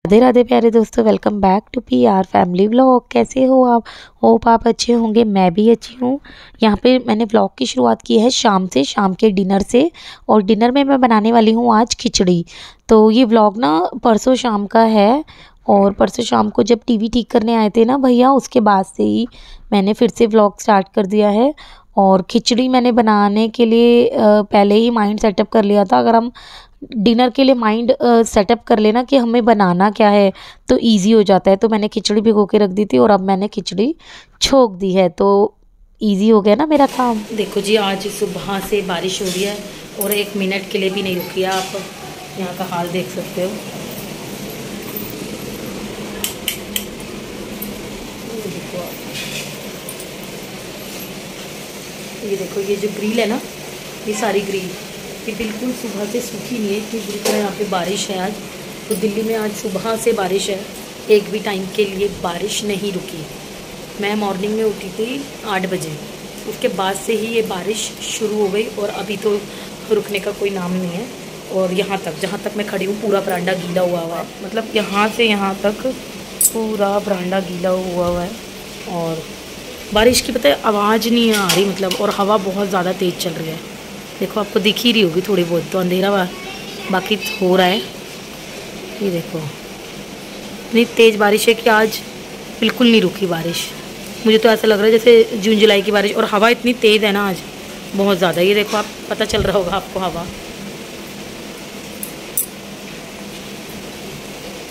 राधे राधे प्यारे दोस्तों, welcome back to PR family vlog. कैसे हो आप? होप आप अच्छे होंगे, मैं भी अच्छी हूँ। यहाँ पे मैंने व्लॉग की शुरुआत की है शाम से, शाम के डिनर से। और डिनर में मैं बनाने वाली हूँ आज खिचड़ी। तो ये व्लॉग ना परसों शाम का है। और परसों शाम को जब टीवी ठीक करने आए थे ना भैया, उसके बाद से ही मैंने फिर से व्लॉग स्टार्ट कर दिया है। और खिचड़ी मैंने बनाने के लिए पहले ही माइंड सेटअप कर लिया था। अगर हम डिनर के लिए माइंड सेटअप कर लेना कि हमें बनाना क्या है तो इजी हो जाता है। तो मैंने खिचड़ी भिगो के रख दी थी और अब मैंने खिचड़ी छोक दी है, तो इजी हो गया ना मेरा काम। देखो जी, आज सुबह से बारिश हो रही है और 1 मिनट के लिए भी नहीं रुकी है। आप यहाँ का हाल देख सकते हो। ये देखो, ये जो ग्रिल है ना, ये सारी ग्रिल ये बिल्कुल सुबह से सूखी नहीं है। इतनी बुरी तरह यहाँ पे बारिश है आज। तो दिल्ली में आज सुबह से बारिश है, एक भी टाइम के लिए बारिश नहीं रुकी। मैं मॉर्निंग में उठी थी 8 बजे, उसके बाद से ही ये बारिश शुरू हो गई और अभी तो रुकने का कोई नाम नहीं है। और यहाँ तक, जहाँ तक मैं खड़ी हूँ, पूरा बरांडा गीला हुआ है। मतलब यहाँ से यहाँ तक पूरा बरांडा गीला हुआ है। और बारिश की पता है आवाज़ नहीं आ रही, मतलब। और हवा बहुत ज़्यादा तेज़ चल रही है। देखो, आपको दिख ही रही होगी थोड़ी बहुत, तो अंधेरा हुआ बाकी हो रहा है। ये देखो, इतनी तेज़ बारिश है कि आज बिल्कुल नहीं रुकी बारिश। मुझे तो ऐसा लग रहा है जैसे जून जुलाई की बारिश। और हवा इतनी तेज़ है ना आज, बहुत ज़्यादा। ये देखो, आप पता चल रहा होगा आपको हवा।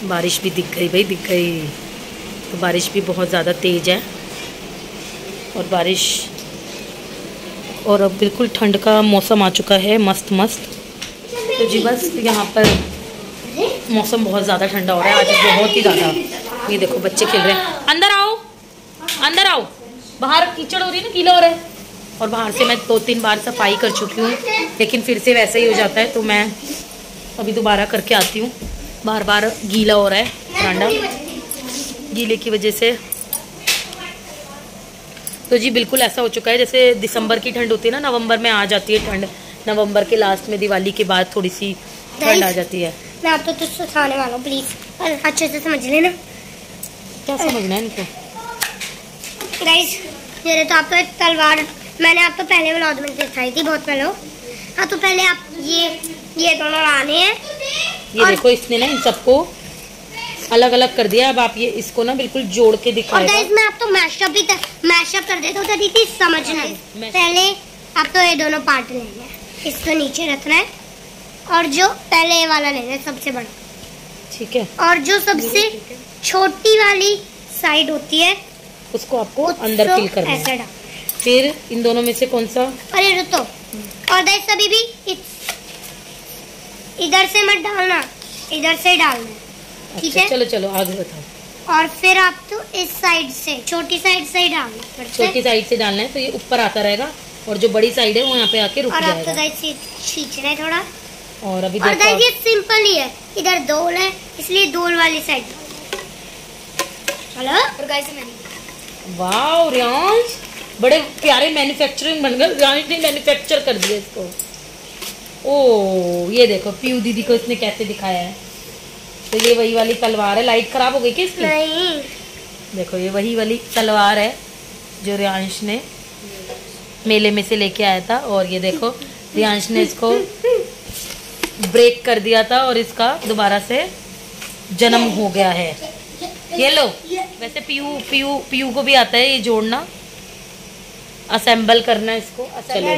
बारिश भी दिख गई भाई, दिख गई। तो बारिश भी बहुत ज़्यादा तेज़ है और बारिश, और अब बिल्कुल ठंड का मौसम आ चुका है, मस्त मस्त। तो जी बस, यहाँ पर मौसम बहुत ज़्यादा ठंडा हो रहा है आज, बहुत ही ज़्यादा। ये देखो, बच्चे खेल रहे हैं। अंदर आओ, अंदर आओ। बाहर कीचड़ हो रही है ना, गीला हो रहा है। और बाहर से मैं 2-3 बार सफाई कर चुकी हूँ, लेकिन फिर से वैसा ही हो जाता है। तो मैं अभी दोबारा करके आती हूँ। बार बार गीला हो रहा है बरांडा, गीले की वजह से। तो जी बिल्कुल ऐसा हो चुका है जैसे दिसंबर की ठंड होती है ना, नवंबर में आ जाती है ठंड। नवंबर के लास्ट में, दिवाली के बाद थोड़ी सी ठंड आ जाती है। मैं आपको तो सिखाने वाला हूँ, प्लीज अच्छे से समझ लेना। क्या समझना है इनको? गाइस, ये तो आपको एक तलवार मैंने आपको पहले व्लॉग में दिखाई थी, बहुत पहले। हाँ, तो पहले आप ये दोनों लाने हैं। ये देखो, इसने ना इन सबको अलग अलग कर दिया। अब आप ये इसको ना बिल्कुल जोड़ के दिखाएगा। और मैं आपको मैशअप कर देता हूँ ताकि समझना है। पहले आपको ये दोनों पार्ट लेने हैं, इसको नीचे रखना है। और जो पहले ये वाला लेना है, सबसे बड़ा, ठीक है। और जो सबसे छोटी वाली साइड होती है, उसको आपको अंदर फिल करना है। फिर इन दोनों में से कौन सा? अरे रुको, और गाइस अभी भी इधर से मत डालना, इधर से डालना है, ठीक है? चलो चलो आगे बताओ। और फिर आप तो इस साइड से, छोटी साइड से ही डालना है। छोटी साइड से डालना है, तो ये ऊपर आता रहेगा। और जो बड़ी साइड है वो यहाँ पे आके रुक जाएगा। और आपको गाइस खींचना है थोड़ा। और अभी देखो, और ये सिंपल ही है। इधर दोल है, इसलिए दोल वाली साइड। चलो, और गाइस वाओ, रियांश बड़े प्यारे मैन्युफैक्चरिंग बन गए। रियांश ने मैन्युफैक्चर कर दिया इसको। ओ, ये देखो पीयू दीदी को इसने कैसे दिखाया है। तो ये वही वाली तलवार है। लाइट खराब हो गई क्या इसकी? नहीं, देखो, ये वही वाली तलवार है जो रियांश ने मेले में से लेके आया था। और ये देखो, रियांश ने इसको ब्रेक कर दिया था और इसका दोबारा से जन्म हो गया है। ये लो। वैसे पीयू को भी आता है ये जोड़ना, असेंबल करना इसको। चलो,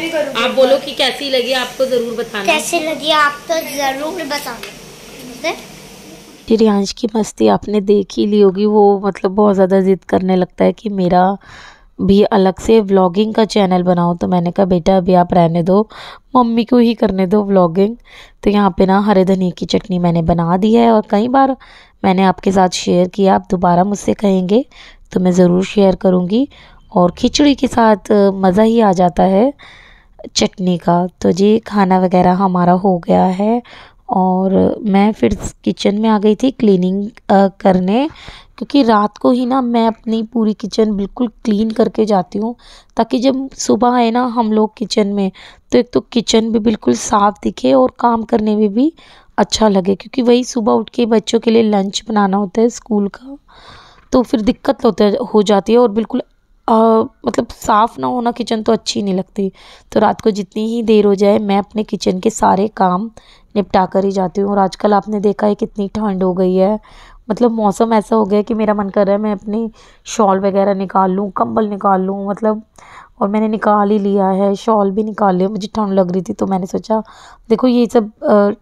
आप बोलो कि कैसी लगी, आपको जरूर बताना। कैसी लगी आप तो जरूर बताना। रियांश की मस्ती आपने देख ही ली होगी। वो मतलब बहुत ज़्यादा ज़िद करने लगता है कि मेरा भी अलग से व्लॉगिंग का चैनल बनाओ। तो मैंने कहा बेटा अभी आप रहने दो, मम्मी को ही करने दो व्लॉगिंग। तो यहाँ पे ना हरे धनिया की चटनी मैंने बना दी है और कई बार मैंने आपके साथ शेयर किया। आप दोबारा मुझसे कहेंगे तो मैं ज़रूर शेयर करूँगी। और खिचड़ी के साथ मज़ा ही आ जाता है चटनी का। तो जी खाना वगैरह हमारा हो गया है और मैं फिर किचन में आ गई थी क्लीनिंग करने, क्योंकि रात को ही ना मैं अपनी पूरी किचन बिल्कुल क्लीन करके जाती हूँ, ताकि जब सुबह आए ना हम लोग किचन में, तो एक तो किचन भी बिल्कुल साफ़ दिखे और काम करने में भी अच्छा लगे। क्योंकि वही सुबह उठ के बच्चों के लिए लंच बनाना होता है स्कूल का, तो फिर दिक्कत हो जाती है। और बिल्कुल मतलब साफ़ ना होना किचन तो अच्छी नहीं लगती। तो रात को जितनी ही देर हो जाए मैं अपने किचन के सारे काम निपटा कर ही जाती हूँ। और आजकल आपने देखा है कितनी ठंड हो गई है, मतलब मौसम ऐसा हो गया है कि मेरा मन कर रहा है मैं अपनी शॉल वगैरह निकाल लूँ, कंबल निकाल लूँ मतलब। और मैंने निकाल ही लिया है, शॉल भी निकाल लिया। मुझे ठंड लग रही थी तो मैंने सोचा देखो ये सब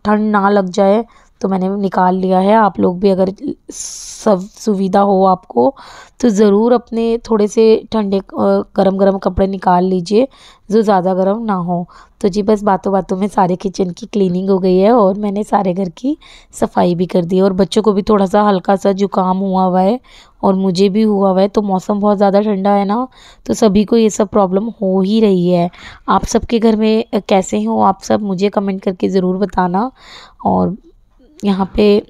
ठंड ना लग जाए, तो मैंने निकाल लिया है। आप लोग भी अगर सब सुविधा हो आपको तो ज़रूर अपने थोड़े से ठंडे गरम गरम कपड़े निकाल लीजिए, जो ज़्यादा गर्म ना हो। तो जी बस बातों बातों में सारे किचन की क्लीनिंग हो गई है और मैंने सारे घर की सफाई भी कर दी है। और बच्चों को भी थोड़ा सा हल्का सा जुकाम हुआ है और मुझे भी हुआ है। तो मौसम बहुत ज़्यादा ठंडा है ना, तो सभी को ये सब प्रॉब्लम हो ही रही है। आप सबके घर में कैसे हो आप सब, मुझे कमेंट करके ज़रूर बताना। और यहाँ पे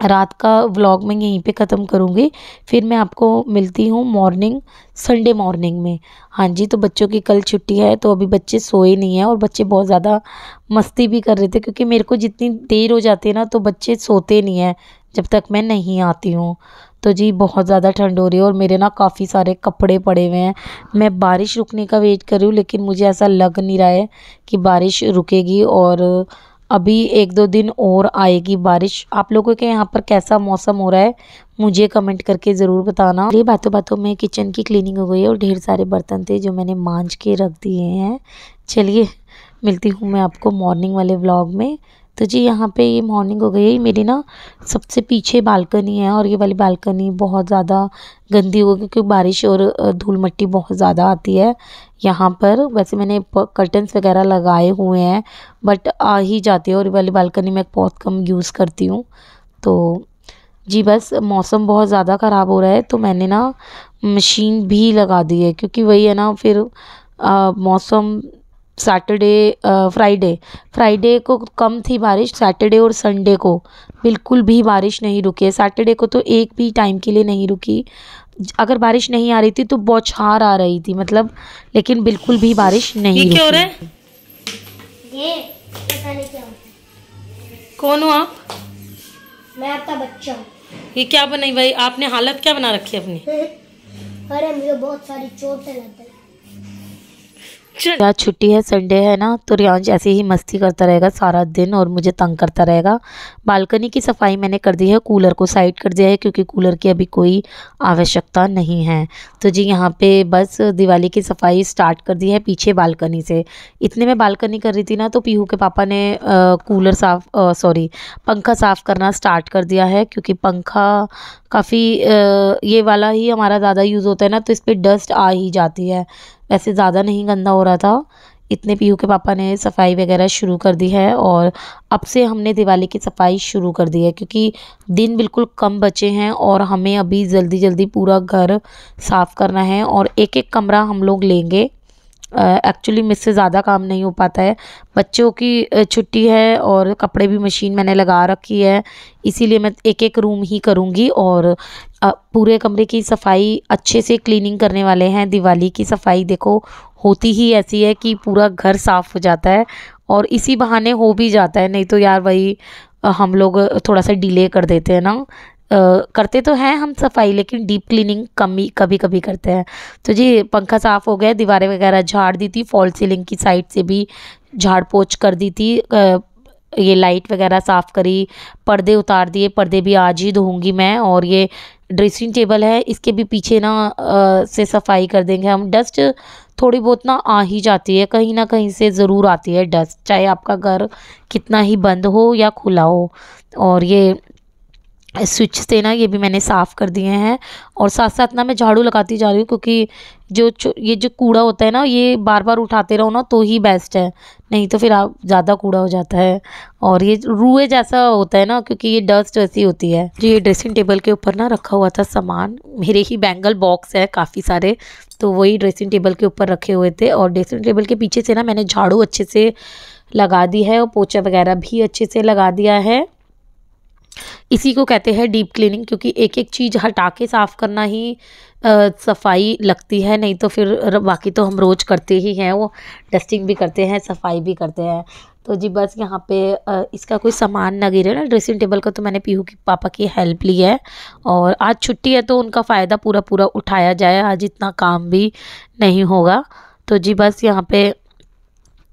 रात का व्लॉग मैं यहीं पे ख़त्म करूँगी, फिर मैं आपको मिलती हूँ मॉर्निंग, संडे मॉर्निंग में। हाँ जी, तो बच्चों की कल छुट्टी है तो अभी बच्चे सोए नहीं हैं और बच्चे बहुत ज़्यादा मस्ती भी कर रहे थे, क्योंकि मेरे को जितनी देर हो जाती है ना तो बच्चे सोते नहीं हैं जब तक मैं नहीं आती हूँ। तो जी बहुत ज़्यादा ठंड हो रही है और मेरे ना काफ़ी सारे कपड़े पड़े हुए हैं। मैं बारिश रुकने का वेट कर रही हूँ, लेकिन मुझे ऐसा लग नहीं रहा है कि बारिश रुकेगी और अभी 1-2 दिन और आएगी बारिश। आप लोगों के यहाँ पर कैसा मौसम हो रहा है मुझे कमेंट करके ज़रूर बताना। ये बातों बातों में किचन की क्लीनिंग हो गई है और ढेर सारे बर्तन थे जो मैंने मांज के रख दिए हैं। चलिए मिलती हूँ मैं आपको मॉर्निंग वाले व्लॉग में। तो जी यहाँ पे ये मॉर्निंग हो गई है। मेरी ना सबसे पीछे बालकनी है और ये वाली बालकनी बहुत ज़्यादा गंदी हो गई क्योंकि बारिश और धूल मिट्टी बहुत ज़्यादा आती है यहाँ पर। वैसे मैंने कर्टन्स वगैरह लगाए हुए हैं बट आ ही जाती है और ये वाली बालकनी मैं बहुत कम यूज़ करती हूँ। तो जी बस मौसम बहुत ज़्यादा ख़राब हो रहा है तो मैंने ना मशीन भी लगा दी है, क्योंकि वही है ना फिर मौसम सैटरडे फ्राइडे को कम थी बारिश, सैटरडे और संडे को बिल्कुल भी बारिश नहीं रुकी है। सैटरडे को तो एक भी टाइम के लिए नहीं रुकी। अगर बारिश नहीं आ रही थी तो बौछार आ रही थी मतलब, लेकिन बिल्कुल भी बारिश नहीं रुकी। क्या हो रहा है? ये पता नहीं क्या होता है। कौन हो आप? मैं आपका बच्चा हूँ। ये क्या बनाई भाई आपने, हालत क्या बना रखी है अपनी? अरे मुझे बहुत सारी चोटें लग गई। आज छुट्टी है, संडे है ना, तो रियांश ऐसे ही मस्ती करता रहेगा सारा दिन और मुझे तंग करता रहेगा। बालकनी की सफाई मैंने कर दी है, कूलर को साइड कर दिया है क्योंकि कूलर की अभी कोई आवश्यकता नहीं है। तो जी यहाँ पे बस दिवाली की सफाई स्टार्ट कर दी है पीछे बालकनी से। इतने में बालकनी कर रही थी ना तो पीहू के पापा ने पंखा साफ़ करना स्टार्ट कर दिया है, क्योंकि पंखा काफ़ी ये वाला ही हमारा ज़्यादा यूज़ होता है ना, तो इस पर डस्ट आ ही जाती है। वैसे ज़्यादा नहीं गंदा हो रहा था, इतने पीहू के पापा ने सफाई वगैरह शुरू कर दी है और अब से हमने दिवाली की सफाई शुरू कर दी है, क्योंकि दिन बिल्कुल कम बचे हैं और हमें अभी जल्दी जल्दी पूरा घर साफ़ करना है और एक एक कमरा हम लोग लेंगे। एक्चुअली मुझसे ज़्यादा काम नहीं हो पाता है, बच्चों की छुट्टी है और कपड़े भी मशीन मैंने लगा रखी है, इसीलिए मैं एक एक रूम ही करूँगी और पूरे कमरे की सफाई अच्छे से क्लीनिंग करने वाले हैं। दिवाली की सफाई देखो होती ही ऐसी है कि पूरा घर साफ़ हो जाता है और इसी बहाने हो भी जाता है, नहीं तो यार वही हम लोग थोड़ा सा डिले कर देते हैं ना। करते तो हैं हम सफाई, लेकिन डीप क्लीनिंग कभी कभी करते हैं। तो जी पंखा साफ़ हो गया, दीवारें वगैरह झाड़ दी थी, फॉल सीलिंग की साइड से भी झाड़ पोंछ कर दी थी, ये लाइट वगैरह साफ़ करी, पर्दे उतार दिए, पर्दे भी आज ही धोऊंगी मैं। और ये ड्रेसिंग टेबल है, इसके भी पीछे ना से सफाई कर देंगे हम। डस्ट थोड़ी बहुत ना आ ही जाती है, कहीं ना कहीं से ज़रूर आती है डस्ट, चाहे आपका घर कितना ही बंद हो या खुला हो। और ये स्विच से ना ये भी मैंने साफ़ कर दिए हैं और साथ साथ ना मैं झाड़ू लगाती जा रही हूँ, क्योंकि ये जो कूड़ा होता है ना ये बार बार उठाते रहो ना तो ही बेस्ट है, नहीं तो फिर आप ज़्यादा कूड़ा हो जाता है और ये रुए जैसा होता है ना, क्योंकि ये डस्ट ऐसी होती है। जो ये ड्रेसिंग टेबल के ऊपर ना रखा हुआ था सामान, मेरे ही बैंगल बॉक्स है काफ़ी सारे, तो वही ड्रेसिंग टेबल के ऊपर रखे हुए थे और ड्रेसिंग टेबल के पीछे से ना मैंने झाड़ू अच्छे से लगा दी है और पोछा वगैरह भी अच्छे से लगा दिया है। इसी को कहते हैं डीप क्लीनिंग, क्योंकि एक एक चीज़ हटा के साफ़ करना ही सफाई लगती है। नहीं तो फिर बाकी तो हम रोज़ करते ही हैं, वो डस्टिंग भी करते हैं, सफाई भी करते हैं। तो जी बस यहाँ पे इसका कोई सामान ना गिरे ना ड्रेसिंग टेबल का, तो मैंने पीहू की पापा की हेल्प ली है। और आज छुट्टी है तो उनका फ़ायदा पूरा पूरा उठाया जाए, आज इतना काम भी नहीं होगा। तो जी बस यहाँ पे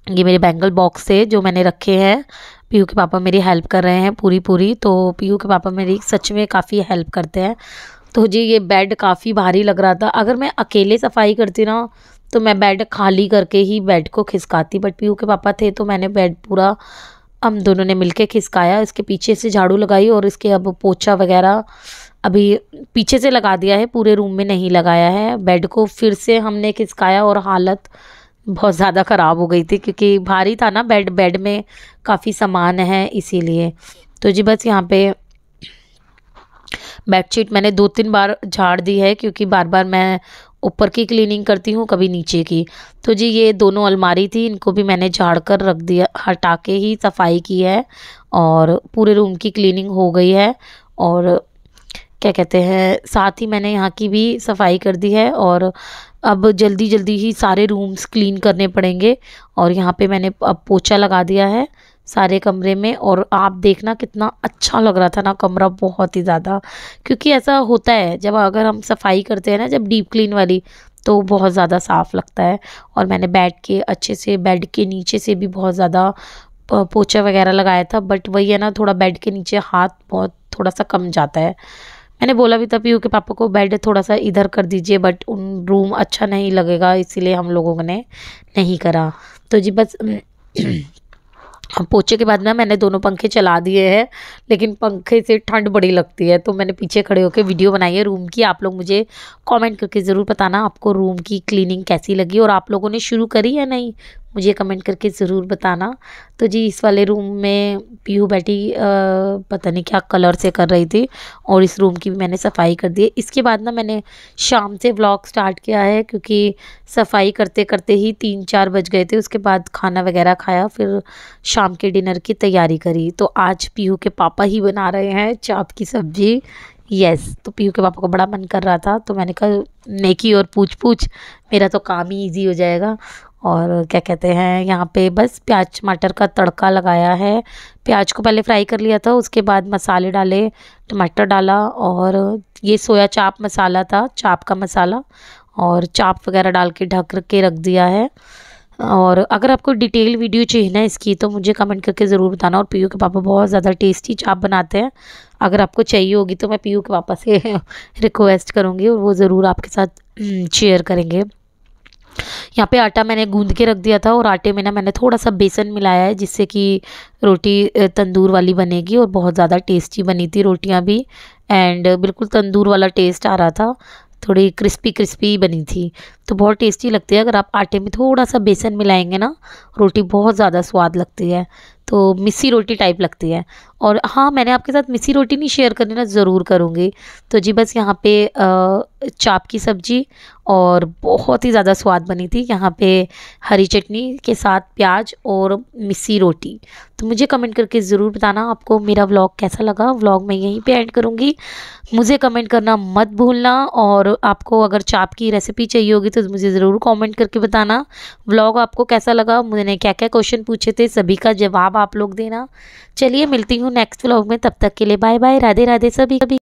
ये मेरे बैंगल बॉक्स है जो मैंने रखे हैं। पीहू के पापा मेरी हेल्प कर रहे हैं पूरी पूरी। तो पीहू के पापा मेरी सच में काफ़ी हेल्प करते हैं। तो जी ये बेड काफ़ी भारी लग रहा था। अगर मैं अकेले सफाई करती ना तो मैं बेड खाली करके ही बेड को खिसकाती, बट पीहू के पापा थे तो मैंने बेड पूरा हम दोनों ने मिलके खिसकाया। इसके पीछे से झाड़ू लगाई और इसके अब पोछा वगैरह अभी पीछे से लगा दिया है, पूरे रूम में नहीं लगाया है। बेड को फिर से हमने खिसकाया और हालत बहुत ज़्यादा ख़राब हो गई थी क्योंकि भारी था ना बेड, बेड में काफ़ी सामान है इसीलिए। तो जी बस यहाँ पे बेडशीट मैंने 2-3 बार झाड़ दी है क्योंकि बार बार मैं ऊपर की क्लीनिंग करती हूँ कभी नीचे की। तो जी ये दोनों अलमारी थी, इनको भी मैंने झाड़ कर रख दिया, हटा के ही सफाई की है और पूरे रूम की क्लीनिंग हो गई है। और क्या कहते हैं, साथ ही मैंने यहाँ की भी सफाई कर दी है और अब जल्दी जल्दी ही सारे रूम्स क्लीन करने पड़ेंगे। और यहाँ पे मैंने अब पोछा लगा दिया है सारे कमरे में। और आप देखना कितना अच्छा लग रहा था ना कमरा, बहुत ही ज़्यादा, क्योंकि ऐसा होता है जब अगर हम सफाई करते हैं ना, जब डीप क्लीन वाली, तो बहुत ज़्यादा साफ़ लगता है। और मैंने बैठ के अच्छे से बेड के नीचे से भी बहुत ज़्यादा पोछा वगैरह लगाया था, बट वही है ना, थोड़ा बेड के नीचे हाथ बहुत थोड़ा सा कम जाता है। मैंने बोला भी था पीहू के पापा को बेड थोड़ा सा इधर कर दीजिए, बट उन रूम अच्छा नहीं लगेगा, इसीलिए हम लोगों ने नहीं करा। तो जी बस पोछे के बाद ना मैंने दोनों पंखे चला दिए हैं, लेकिन पंखे से ठंड बड़ी लगती है तो मैंने पीछे खड़े होकर वीडियो बनाई है रूम की। आप लोग मुझे कमेंट करके ज़रूर बताना आपको रूम की क्लीनिंग कैसी लगी और आप लोगों ने शुरू करी या नहीं, मुझे कमेंट करके ज़रूर बताना। तो जी इस वाले रूम में पीहू बैठी पता नहीं क्या कलर से कर रही थी और इस रूम की भी मैंने सफाई कर दी है। इसके बाद ना मैंने शाम से व्लॉग स्टार्ट किया है क्योंकि सफाई करते करते ही 3-4 बज गए थे। उसके बाद खाना वगैरह खाया, फिर शाम के डिनर की तैयारी करी। तो आज पीहू के पापा ही बना रहे हैं चाप की सब्ज़ी। यस, तो पीहू के पापा को बड़ा मन कर रहा था तो मैंने कहा नेकी और पूछ पूछ, मेरा तो काम ही ईजी हो जाएगा। और क्या कहते हैं, यहाँ पे बस प्याज टमाटर का तड़का लगाया है। प्याज को पहले फ्राई कर लिया था, उसके बाद मसाले डाले, टमाटर डाला और ये सोया चाप मसाला था, चाप का मसाला, और चाप वगैरह डाल के ढक के रख दिया है। और अगर आपको डिटेल वीडियो चाहिए ना इसकी तो मुझे कमेंट करके ज़रूर बताना। और पीहू के पापा बहुत ज़्यादा टेस्टी चाप बनाते हैं, अगर आपको चाहिए होगी तो मैं पीहू के पापा से रिक्वेस्ट करूँगी और वो ज़रूर आपके साथ शेयर करेंगे। यहाँ पे आटा मैंने गूंद के रख दिया था और आटे में ना मैंने थोड़ा सा बेसन मिलाया है जिससे कि रोटी तंदूर वाली बनेगी और बहुत ज़्यादा टेस्टी बनी थी रोटियाँ भी, एंड बिल्कुल तंदूर वाला टेस्ट आ रहा था, थोड़ी क्रिस्पी क्रिस्पी बनी थी तो बहुत टेस्टी लगती है। अगर आप आटे में थोड़ा सा बेसन मिलाएंगे ना, रोटी बहुत ज़्यादा स्वाद लगती है, तो मिस्सी रोटी टाइप लगती है। और हाँ, मैंने आपके साथ मिस्सी रोटी नहीं शेयर करनी ना, ज़रूर करूँगी। तो जी बस यहाँ पे चाप की सब्ज़ी और बहुत ही ज़्यादा स्वाद बनी थी। यहाँ पे हरी चटनी के साथ प्याज और मिस्सी रोटी। तो मुझे कमेंट करके ज़रूर बताना आपको मेरा व्लॉग कैसा लगा। व्लॉग मैं यहीं पे एंड करूँगी, मुझे कमेंट करना मत भूलना। और आपको अगर चाप की रेसिपी चाहिए होगी तो मुझे ज़रूर कमेंट करके बताना। व्लॉग आपको कैसा लगा, मैंने क्या क्या क्वेश्चन पूछे थे सभी का जवाब आप लोग देना। चलिए मिलती हूँ नेक्स्ट व्लॉग में, तब तक के लिए बाय बाय, राधे राधे सभी।